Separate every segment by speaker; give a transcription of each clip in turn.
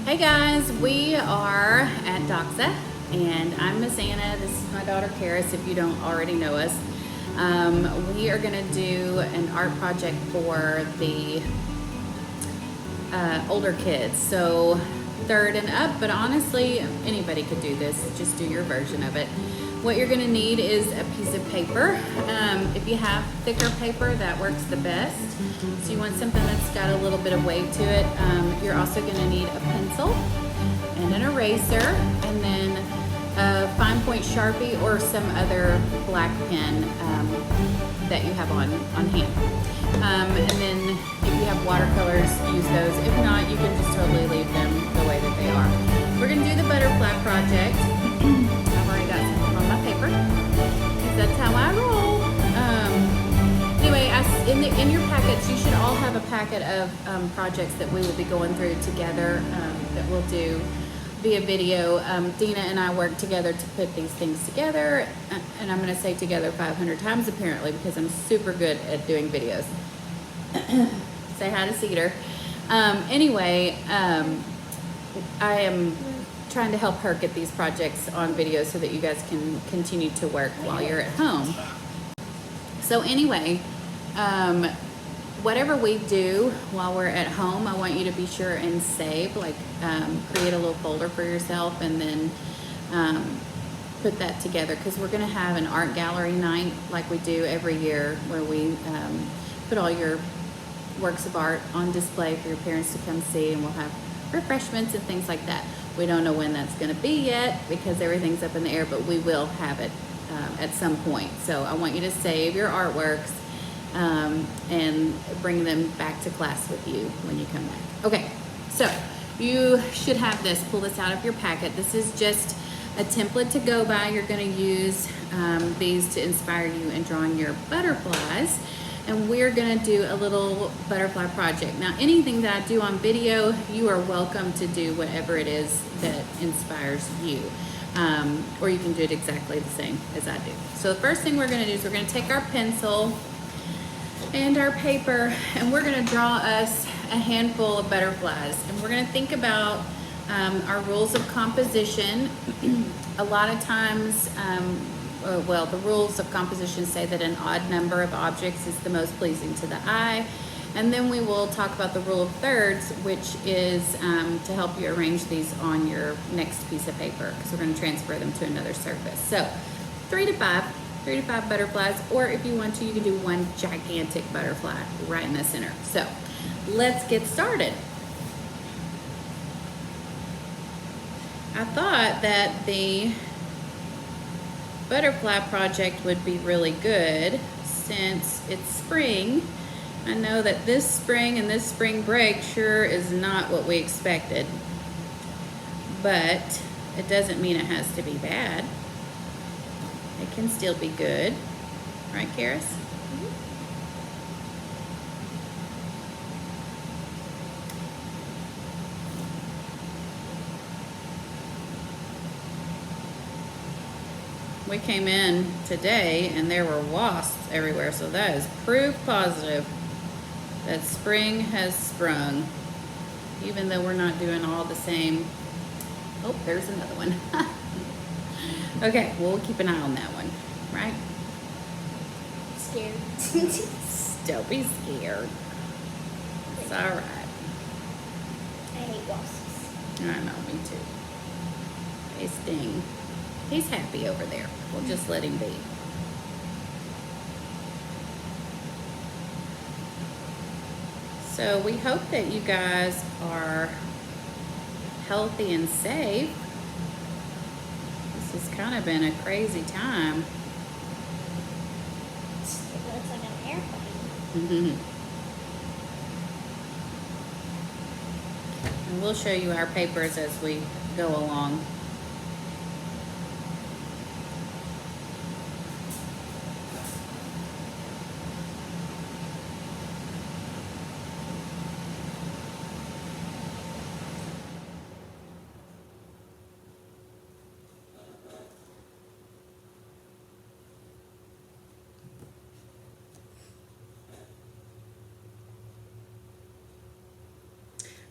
Speaker 1: Hey guys, we are at Doxa and I'm Miss Anna. This is my daughter Karis if you don't already know us. We are going to do an art project for the older kids, so third and up, but honestly anybody could do this, just do your version of it. What you're going to need is a piece of paper. If you have thicker paper, that works the best. So you want something that's got a little bit of weight to it. You're also going to need a pencil and an eraser, and then a fine point Sharpie or some other black pen that you have on hand. And then if you have watercolors, use those. If not, you can just totally leave them the way that they are. We're going to do the butterfly project. I've already got something on my paper because that's how I roll. Anyway, in your packets, you should all have a packet of projects that we will be going through together that we'll do via video. Dina and I work together to put these things together, and I'm going to say together 500 times apparently because I'm super good at doing videos. Say hi to Cedar. Anyway, I am trying to help her get these projects on video so that you guys can continue to work while you're at home. So anyway, whatever we do while we're at home, I want you to be sure and save, like create a little folder for yourself and then put that together, because we're going to have an art gallery night like we do every year where we put all your works of art on display for your parents to come see, and we'll have refreshments and things like that. We don't know when that's going to be yet because everything's up in the air, but we will have it at some point. So I want you to save your artworks and bring them back to class with you when you come back. Okay, so you should have this. Pull this out of your packet. This is just a template to go by. You're going to use these to inspire you in drawing your butterflies. And we're going to do a little butterfly project. Now, anything that I do on video, you are welcome to do whatever it is that inspires you. Or you can do it exactly the same as I do. So the first thing we're going to do is we're going to take our pencil and our paper, and we're going to draw us a handful of butterflies. And we're going to think about our rules of composition. A lot of times, well, the rules of composition say that an odd number of objects is the most pleasing to the eye. And then we will talk about the rule of thirds, which is to help you arrange these on your next piece of paper, because we're going to transfer them to another surface. So 3 to 5 butterflies, or if you want to, you can do one gigantic butterfly right in the center. So let's get started. I thought that the butterfly project would be really good since it's spring. I know that this spring and this spring break sure is not what we expected, but it doesn't mean it has to be bad. It can still be good, right, Karis? Mm-hmm. We came in today and there were wasps everywhere, so that is proof positive that spring has sprung, even though we're not doing all the same. Oh, there's another one. Okay, well, we'll keep an eye on that one, right?
Speaker 2: Scared.
Speaker 1: Don't be scared. It's all right.
Speaker 2: I hate wasps.
Speaker 1: I know, me too. They sting. He's happy over there. We'll just let him be. So we hope that you guys are healthy and safe. This has kind of been a crazy time.
Speaker 2: It looks like an airplane.
Speaker 1: Mm-hmm. And we'll show you our papers as we go along.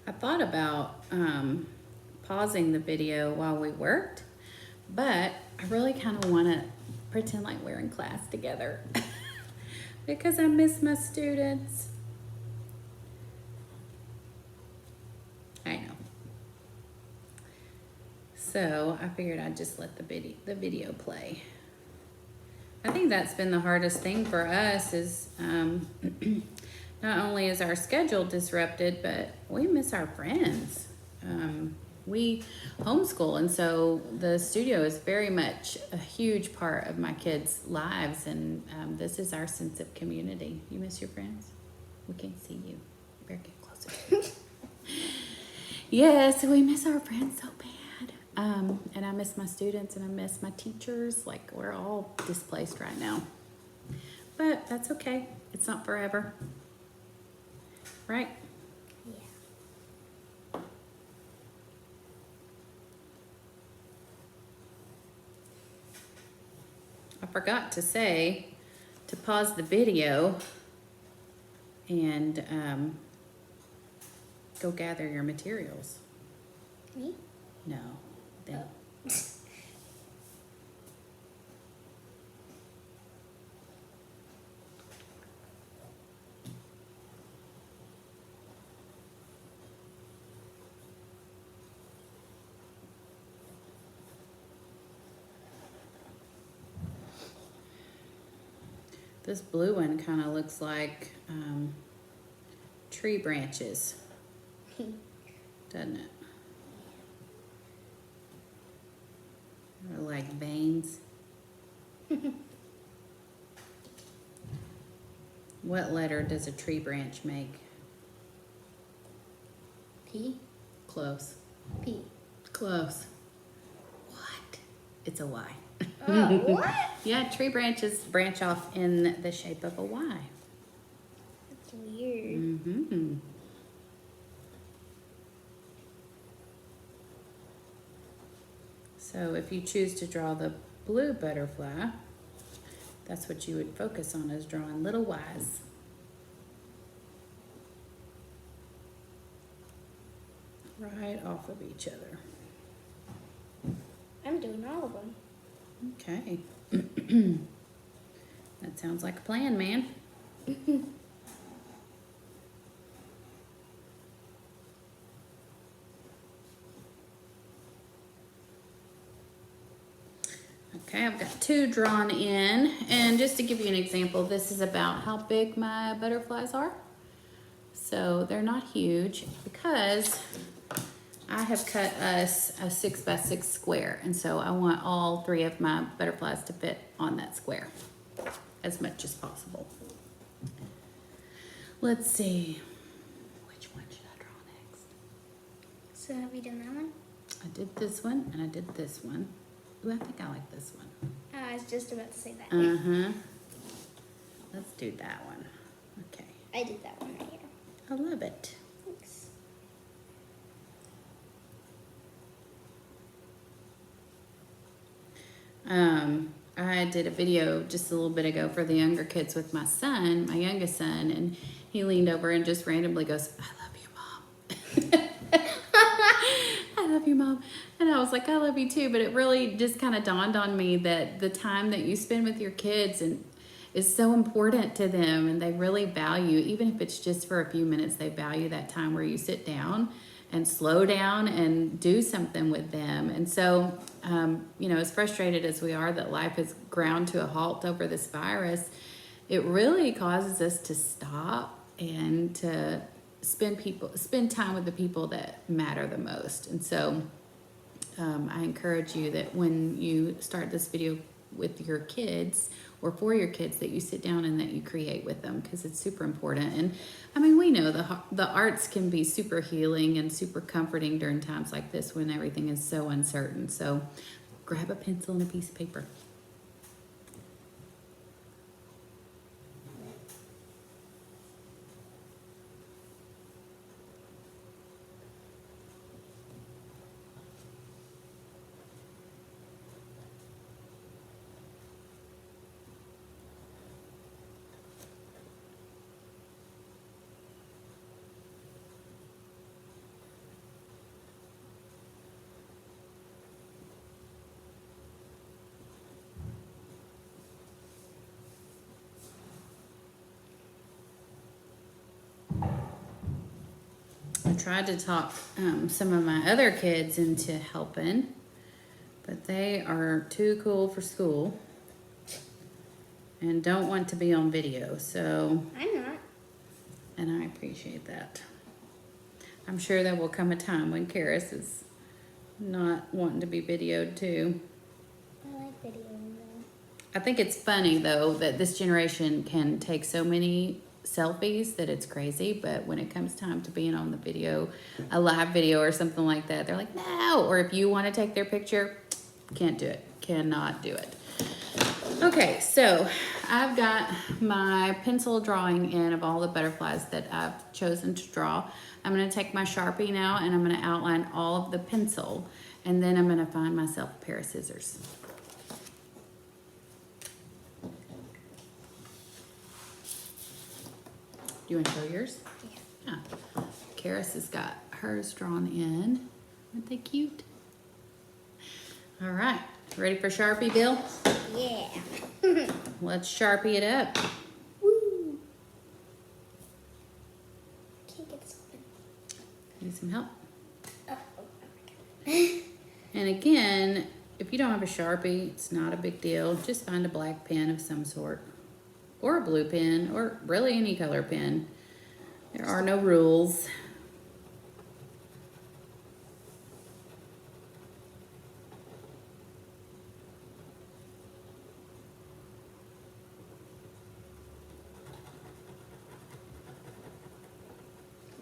Speaker 1: I thought about pausing the video while we worked, but I really kind of want to pretend like we're in class together because I miss my students. I know. So I figured I'd just let the video play. I think that's been the hardest thing for us is not only is our schedule disrupted, but we miss our friends. We homeschool, and so the studio is very much a huge part of my kids' lives, and this is our sense of community. You miss your friends? We can't see you. You better get closer. Yes, we miss our friends so bad. And I miss my students, and I miss my teachers. Like, we're all displaced right now. But that's okay. It's not forever. Right?
Speaker 2: Yeah.
Speaker 1: I forgot to say to pause the video and go gather your materials.
Speaker 2: Me?
Speaker 1: No. Then. This blue one kind of looks like tree branches, doesn't it? Or like veins. What letter does a tree branch make?
Speaker 2: P?
Speaker 1: Close.
Speaker 2: P.
Speaker 1: Close. What? It's a Y.
Speaker 2: Oh, what?
Speaker 1: Yeah, tree branches branch off in the shape of a Y.
Speaker 2: That's weird.
Speaker 1: Mm-hmm. So if you choose to draw the blue butterfly, that's what you would focus on, is drawing little Ys. Right off of each other.
Speaker 2: I'm doing all of them.
Speaker 1: Okay. That sounds like a plan, man. Okay, I've got 2 drawn in, and just to give you an example, this is about how big my butterflies are. So they're not huge because I have cut us a 6x6 square, and so I want all 3 of my butterflies to fit on that square as much as possible. Let's see, which one should I draw next?
Speaker 2: So have you done that one?
Speaker 1: I did this one, and I did this one. Ooh, I think I like this one.
Speaker 2: I was just about to say that.
Speaker 1: Uh-huh. Let's do that one. Okay.
Speaker 2: I did that one right here.
Speaker 1: I love it.
Speaker 2: Thanks.
Speaker 1: I did a video just a little bit ago for the younger kids with my son, my youngest son, and he leaned over and just randomly goes, "I love you, Mom." I love you, Mom. And I was like, I love you too. But it really just kind of dawned on me that the time that you spend with your kids and is so important to them, and they really value, even if it's just for a few minutes, they value that time where you sit down and slow down and do something with them. And so, you know, as frustrated as we are that life has ground to a halt over this virus, it really causes us to stop and to spend time with the people that matter the most. And so I encourage you that when you start this video with your kids or for your kids, that you sit down and that you create with them, because it's super important. And I mean, we know the arts can be super healing and super comforting during times like this when everything is so uncertain. So grab a pencil and a piece of paper. tried to talk some of my other kids into helping, but they are too cool for school and don't want to be on video. So,
Speaker 2: I'm not.
Speaker 1: and I appreciate that. I'm sure there will come a time when Karis is not wanting to be videoed too.
Speaker 2: I like videoing though.
Speaker 1: I think it's funny though that this generation can take so many selfies that it's crazy, but when it comes time to being on the video, a live video or something like that, they're like, no. Or if you want to take their picture, can't do it. Cannot do it. Okay, so I've got my pencil drawing in of all the butterflies that I've chosen to draw. I'm going to take my Sharpie now and I'm going to outline all of the pencil, and then I'm going to find myself a pair of scissors. Do you want to show yours?
Speaker 2: Yeah.
Speaker 1: Yeah. Karis has got hers drawn in. Aren't they cute? All right. Ready for Sharpie, Bill?
Speaker 2: Yeah.
Speaker 1: Let's Sharpie it up.
Speaker 2: Woo. Can't get this open.
Speaker 1: Need some help?
Speaker 2: Oh, okay.
Speaker 1: And again, if you don't have a Sharpie, it's not a big deal. Just find a black pen of some sort, or a blue pen, or really any color pen. There are no rules.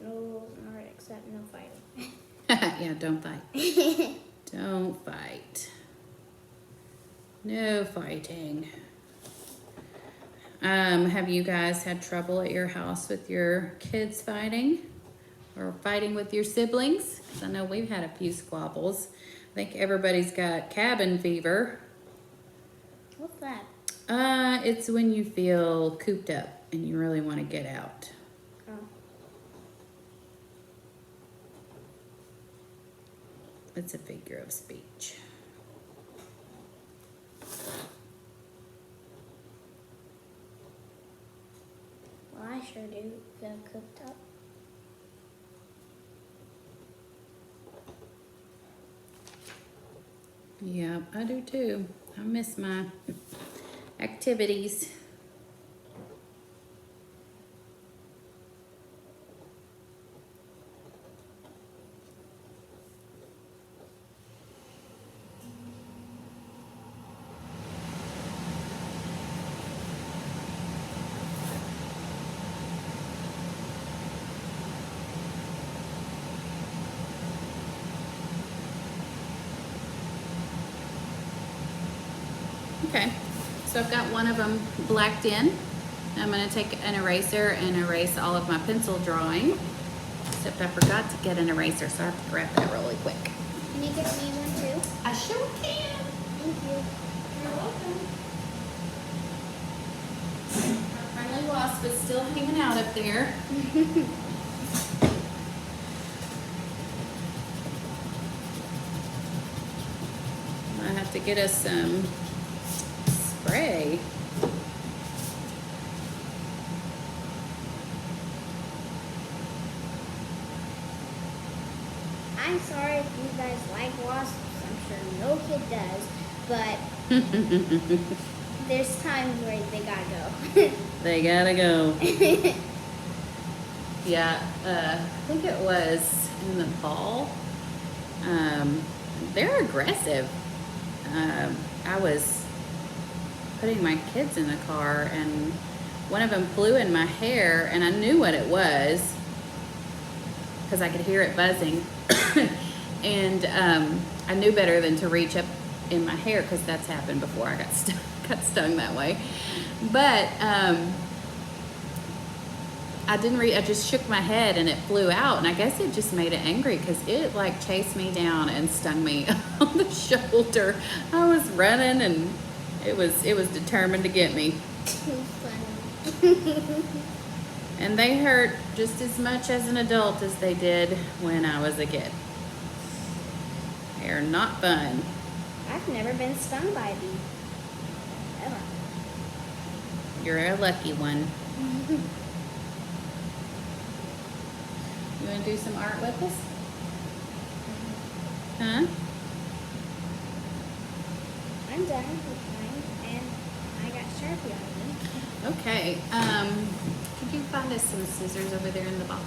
Speaker 2: No rules, alright, except no fighting.
Speaker 1: Yeah, don't fight. Don't fight. No fighting. Have you guys had trouble at your house with your kids fighting? Or fighting with your siblings? 'Cause I know we've had a few squabbles. I think everybody's got cabin fever.
Speaker 2: What's that?
Speaker 1: It's when you feel cooped up and you really want to get out.
Speaker 2: Oh.
Speaker 1: It's a figure of speech.
Speaker 2: Well, I sure do feel cooked up.
Speaker 1: Yep, I do too. I miss my activities. Okay, so I've got one of them blacked in. I'm going to take an eraser and erase all of my pencil drawing. Except I forgot to get an eraser, so I have to grab that really quick.
Speaker 2: Can you get me one too?
Speaker 1: I sure can.
Speaker 2: Thank you.
Speaker 1: You're welcome. Our friendly wasp is still hanging out up there. I have to get us some spray.
Speaker 2: I'm sorry if you guys like wasps. I'm sure no kid does, but there's times where they gotta go.
Speaker 1: They gotta go. Yeah, I think it was in the fall. They're aggressive. I was putting my kids in the car and one of them flew in my hair and I knew what it was because I could hear it buzzing. And I knew better than to reach up in my hair because that's happened before. I got stung that way. But I didn't I just shook my head and it flew out, and I guess it just made it angry because it like chased me down and stung me on the shoulder. I was running and it was determined to get me.
Speaker 2: Too funny.
Speaker 1: And they hurt just as much as an adult as they did when I was a kid. They are not fun.
Speaker 2: I've never been stung by a bee. Ever.
Speaker 1: You're a lucky one. You want to do some art with us? Huh?
Speaker 2: I'm done with mine, and I got Sharpie on me.
Speaker 1: Okay. Could you find us some scissors over there in the box?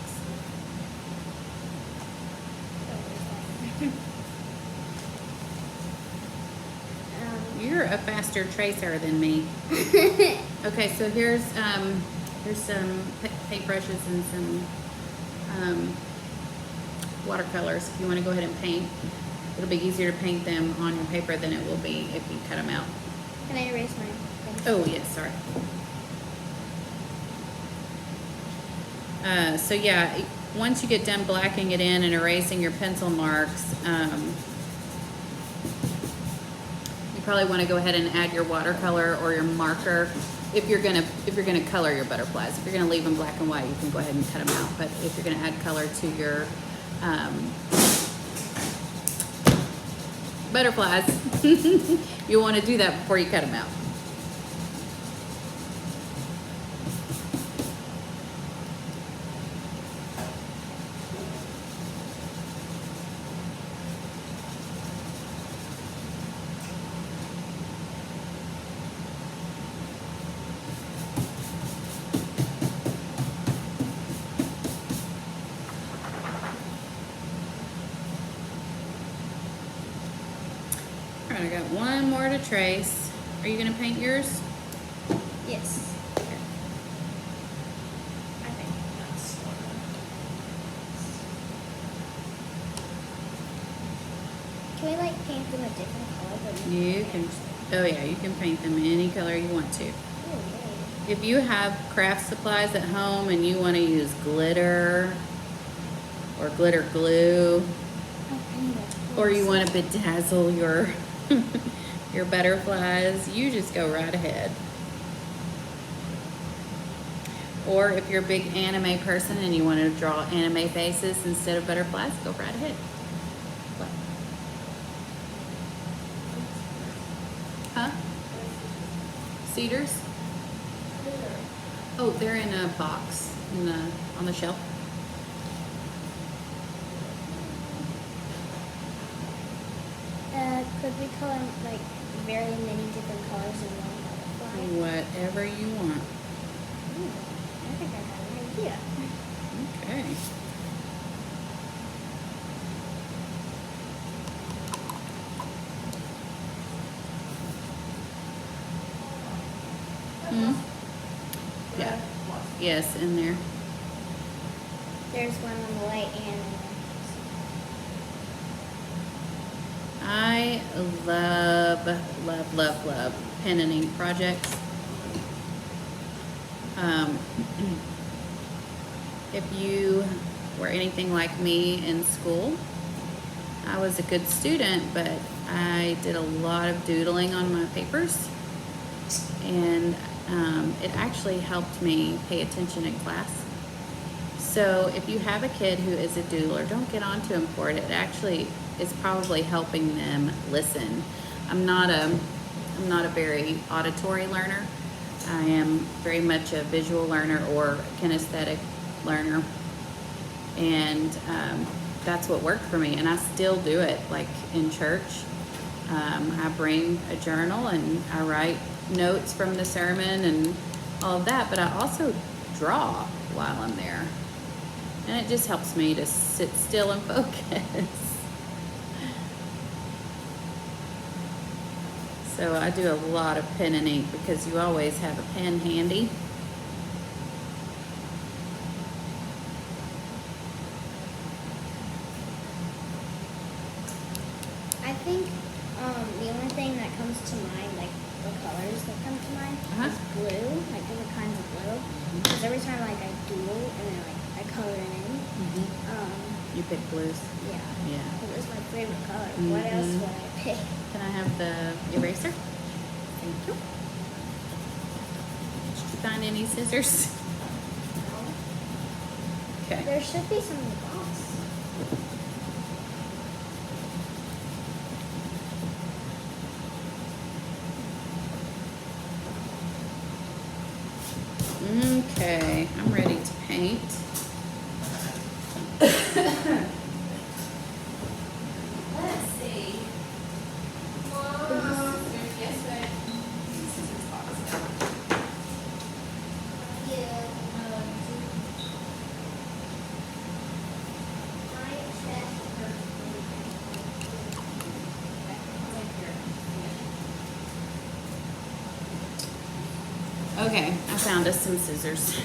Speaker 1: You're a faster tracer than me. Okay, so here's some paintbrushes and some watercolors. If you want to go ahead and paint, it'll be easier to paint them on your paper than it will be if you cut them out.
Speaker 2: Can I erase mine?
Speaker 1: Oh yes, sorry. So yeah, once you get done blacking it in and erasing your pencil marks, you probably want to go ahead and add your watercolor or your marker if you're gonna color your butterflies. If you're gonna leave them black and white, you can go ahead and cut them out. But if you're gonna add color to your butterflies, you want to do that before you cut them out. All right, I got one more to trace. Are you gonna paint yours?
Speaker 2: Yes. I think that's Can we like paint them a different color?
Speaker 1: You can, oh yeah, you can paint them any color you want to. If you have craft supplies at home and you want to use glitter or glitter glue, or you want to bedazzle your your butterflies, you just go right ahead. Or if you're a big anime person and you want to draw anime faces instead of butterflies, go right ahead. What? Huh? Cedars? Oh, they're in a box on the shelf.
Speaker 2: Could we color like very many different colors in one butterfly?
Speaker 1: Whatever you want.
Speaker 2: I think I have an idea.
Speaker 1: Okay. Yeah. Yes, in there.
Speaker 2: There's one on the light and
Speaker 1: I love, love, love, love pen and ink projects. If you were anything like me in school, I was a good student, but I did a lot of doodling on my papers, and it actually helped me pay attention in class. So if you have a kid who is a doodler, don't get on to them for it. It actually is probably helping them listen. I'm not a very auditory learner. I am very much a visual learner or kinesthetic learner, and that's what worked for me, and I still do it. Like in church, I bring a journal and I write notes from the sermon and all of that, but I also draw while I'm there, and it just helps me to sit still and focus. So I do a lot of pen and ink because you always have a pen handy.
Speaker 2: I think the only thing that comes to mind, like the colors that come to mind, is blue, like different kinds of blue. Because every time like I doodle and then like I color it in,
Speaker 1: You pick blues.
Speaker 2: yeah,
Speaker 1: Yeah.
Speaker 2: it was my favorite color. What else would I pick?
Speaker 1: Can I have the eraser? Thank you. Did you find any scissors? Okay.
Speaker 2: There should be some in the box.
Speaker 1: Okay, I'm ready to paint. Okay, I found us some scissors.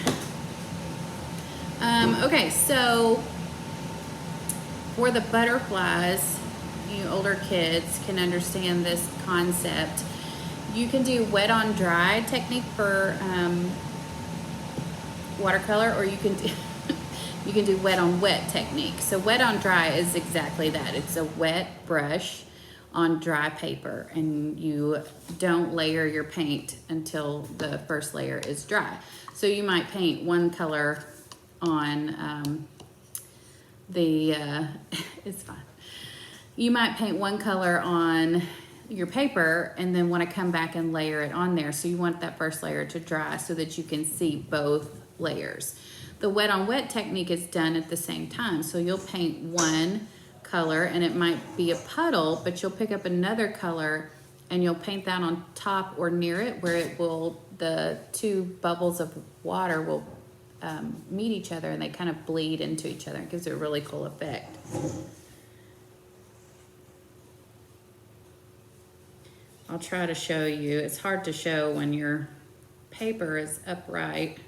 Speaker 1: Okay, so for the butterflies, you older kids can understand this concept. You can do wet on dry technique for watercolor, or you can do you can do wet on wet technique. So wet on dry is exactly that. It's a wet brush on dry paper, and you don't layer your paint until the first layer is dry. So you might paint one color on it's fine. You might paint one color on your paper and then want to come back and layer it on there. So you want that first layer to dry so that you can see both layers. The wet on wet technique is done at the same time. So you'll paint one color and it might be a puddle, but you'll pick up another color and you'll paint that on top or near it, where it will, the two bubbles of water will meet each other and they kind of bleed into each other. It gives it a really cool effect. I'll try to show you. It's hard to show when your paper is upright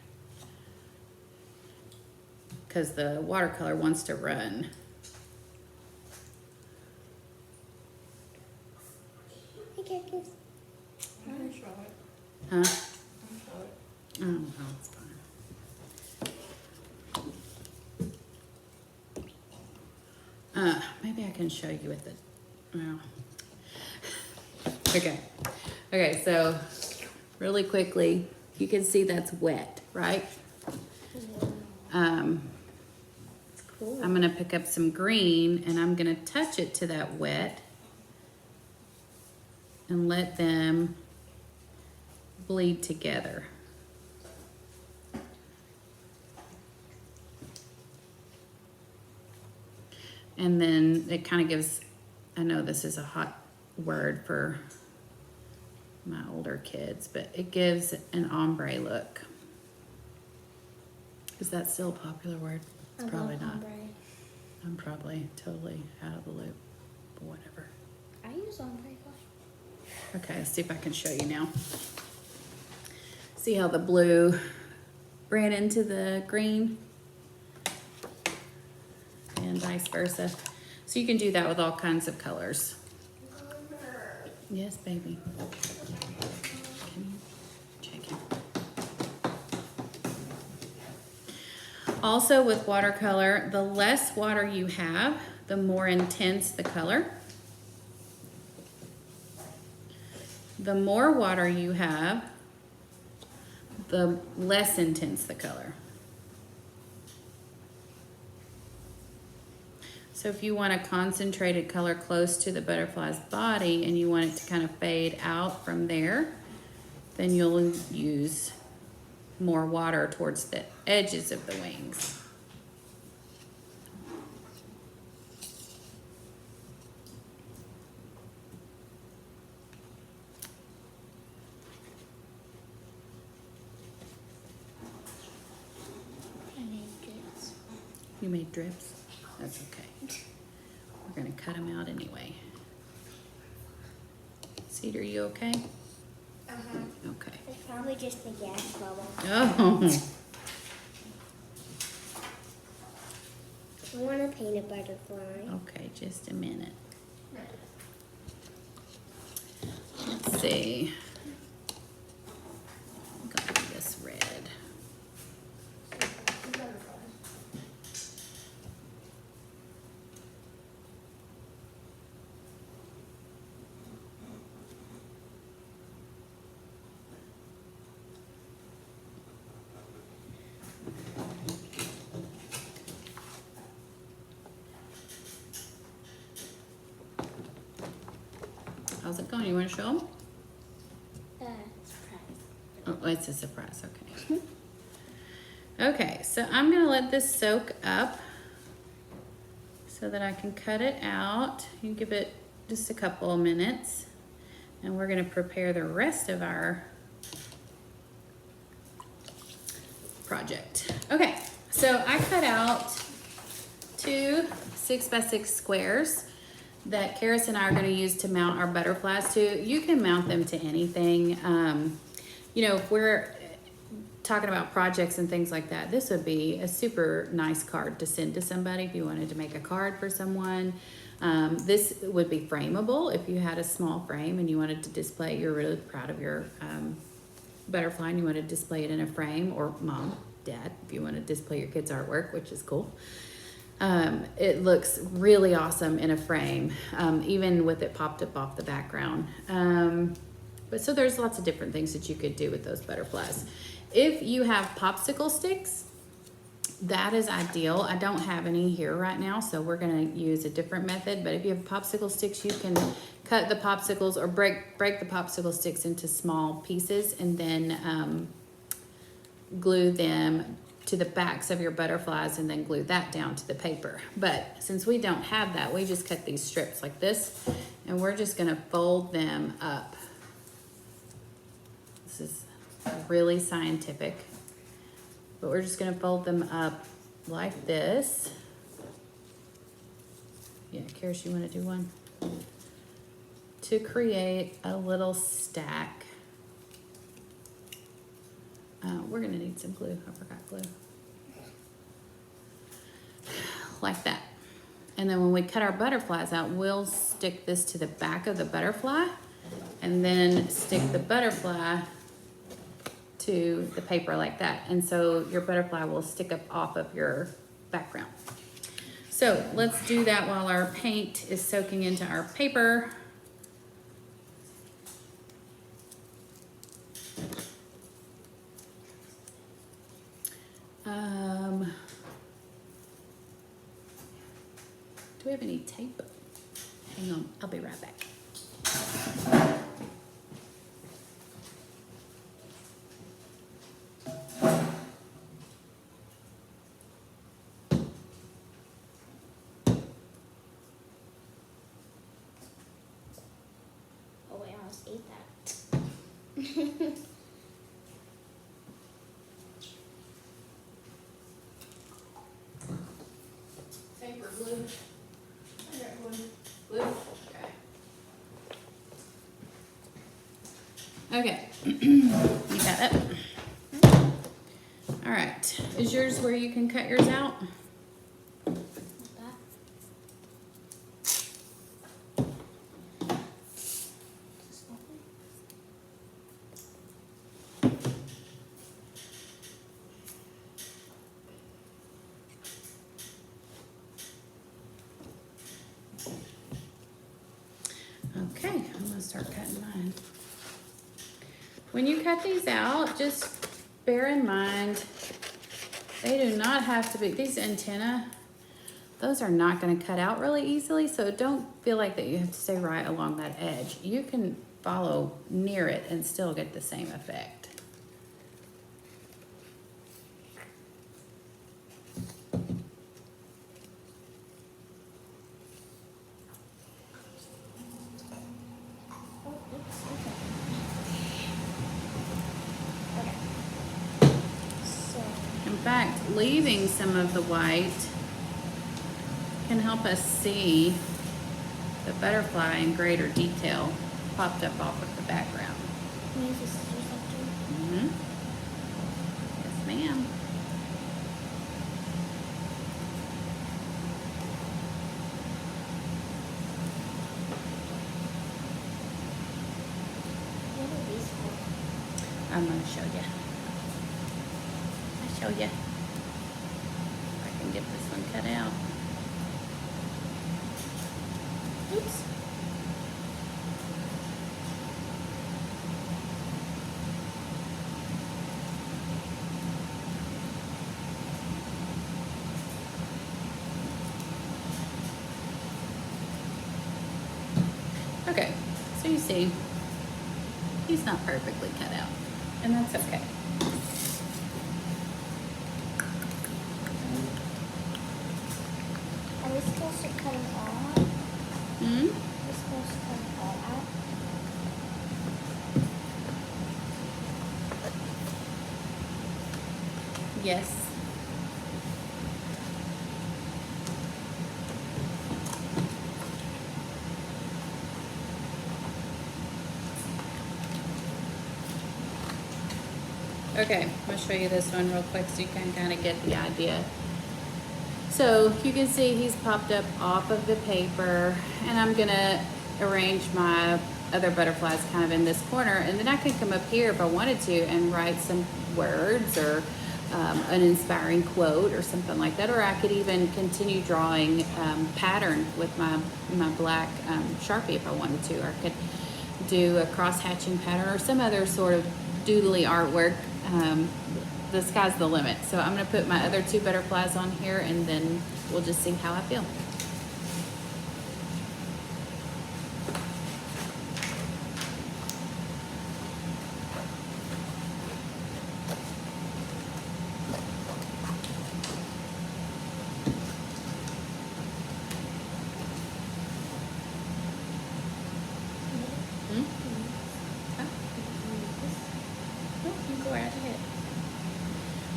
Speaker 1: because the watercolor wants to run.
Speaker 2: Hey, Cactus.
Speaker 1: Huh? Oh, no, it's fine. Maybe I can show you with it. Well. Okay, so really quickly, you can see that's wet, right?
Speaker 2: It's cool.
Speaker 1: I'm gonna pick up some green and I'm gonna touch it to that wet and let them bleed together. And then it kind of gives, I know this is a hot word for my older kids, but it gives an ombre look. Is that still a popular word? It's probably not.
Speaker 2: Ombre.
Speaker 1: I'm probably totally out of the loop, but whatever.
Speaker 2: I use ombre.
Speaker 1: Okay, let's see if I can show you now. See how the blue ran into the green and vice versa. So you can do that with all kinds of colors. Yes, baby. Can you check it? Also with watercolor, the less water you have, the more intense the color. The more water you have, the less intense the color. So if you want a concentrated color close to the butterfly's body and you want it to kind of fade out from there, then you'll use more water towards the edges of the wings.
Speaker 2: I made drips.
Speaker 1: You made drips? That's okay. We're gonna cut them out anyway. Cedar, you okay? Okay.
Speaker 2: It's probably just the gas bubble.
Speaker 1: Oh,
Speaker 2: I want to paint a butterfly.
Speaker 1: okay, just a minute. Let's see. I'm gonna do this red. How's it going? You want to show them?
Speaker 2: Surprise.
Speaker 1: Oh, it's a surprise. Okay. Okay, so I'm going to let this soak up so that I can cut it out. You give it just a couple of minutes, and we're going to prepare the rest of our project. Okay, so I cut out 2 6x6 squares that Karis and I are going to use to mount our butterflies to. You can mount them to anything. You know, if we're talking about projects and things like that, this would be a super nice card to send to somebody if you wanted to make a card for someone. This would be frameable if you had a small frame and you wanted to display, you're really proud of your butterfly and you want to display it in a frame, or mom, dad, if you want to display your kids' artwork, which is cool. It looks really awesome in a frame, even with it popped up off the background. But so there's lots of different things that you could do with those butterflies. If you have popsicle sticks, that is ideal. I don't have any here right now, so we're gonna use a different method. But if you have popsicle sticks, you can cut the popsicles or break the popsicle sticks into small pieces and then glue them to the backs of your butterflies and then glue that down to the paper. But since we don't have that, we just cut these strips like this and we're just gonna fold them up. This is really scientific, but we're just gonna fold them up like this. Yeah, Karish, you wanna do one? To create a little stack. We're gonna need some glue, I forgot glue. Like that. And then when we cut our butterflies out, we'll stick this to the back of the butterfly and then stick the butterfly to the paper like that. And so your butterfly will stick up off of your background. So let's do that while our paint is soaking into our paper. Do we have any tape? Hang on, I'll be right back.
Speaker 2: Oh wait, I almost ate that.
Speaker 1: Tape or glue? I got glue. Glue? Okay. Okay. You got it? All right. Is yours where you can cut yours out? Okay, I'm gonna start cutting mine. When you cut these out, just bear in mind, they do not have to be, these antennae, those are not gonna cut out really easily, so don't feel like that you have to stay right along that edge. You can follow near it and still get the same effect. In fact, leaving some of the white can help us see the butterfly in greater detail popped up off of the background.
Speaker 2: Can you use the scissors after?
Speaker 1: Mm-hmm. Yes, ma'am.
Speaker 2: What are these for?
Speaker 1: I'm gonna show you. I'll show you. If I can get this one cut out. Oops. Okay, so you see, he's not perfectly cut out, and that's okay.
Speaker 2: Are we supposed to cut it all out?
Speaker 1: Hmm?
Speaker 2: We're supposed to cut it all out?
Speaker 1: Yes. Okay, I'm gonna show you this one real quick so you can kind of get the idea. So you can see he's popped up off of the paper, and I'm gonna arrange my other butterflies kind of in this corner, and then I could come up here if I wanted to and write some words or an inspiring quote or something like that, or I could even continue drawing pattern with my black Sharpie if I wanted to, or I could do a cross-hatching pattern or some other sort of doodly artwork. The sky's the limit. So I'm going to put my other two butterflies on here, and then we'll just see how I feel. Go right ahead.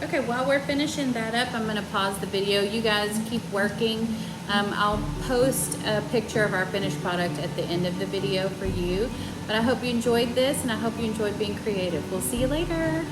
Speaker 1: Okay, while we're finishing that up, I'm going to pause the video. You guys keep working. I'll post a picture of our finished product at the end of the video for you. But I hope you enjoyed this, and I hope you enjoyed being creative. We'll see you later.